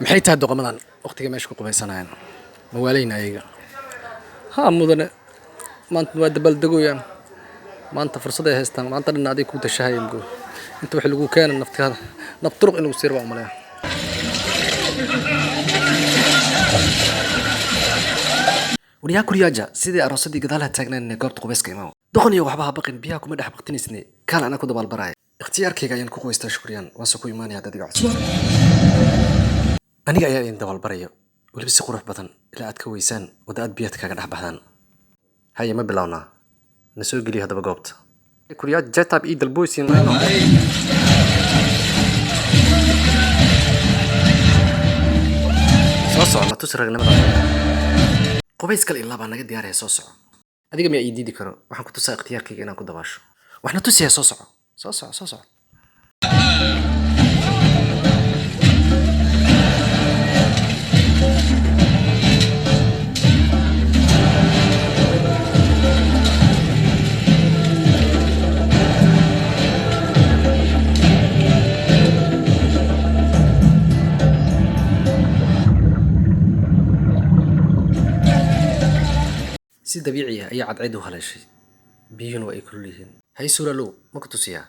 maxay tahay doqomadan waqtiga meesha ku qubaysanayaan ma waaleyna ayaga haa mudane maanta waa dabaaldegooyaan maanta fursad ay haystaan maanta dhan adiga ku tashahay imgo inta wax lagu keenay naftaada nafturuq inuu sirba umaleeyo wariyaa kuriyaaja sidii aroosadii gadaalaha taagnaan goobta qubayska imaw doqon iyo waxba ha baqin biyaha kuma dhex baqtinisne kaan ana ku dabaalbaraay ikhtiyaarkayga ayaan ku qubaystaa shukriyaan waase ku imaanaya dadiga cusub aniga ayaa idin dabaalbarayo weliba si qurux badan ilaa aad ka weysaan wada aad biyaad kaga dhex baxdaan haye ma bilownaa na soo geliya haddaba goobta kuryaad jetab ii dalbooysiin mayno soo soco na tusi ragnimada qubays kale ilaa baa naga diyaaraya soo soco adiga miyaa ii diidi karo waxaan ku tusaa ikhtiyaarkayga inaan ku dabaasho waxna tusiyaa soo soco soo soco soo soco si dabiici ah ayaa cadceed u haleeshay biyuhuna waa ay kulul yihiin hay suulaalow ma ku tusiyaa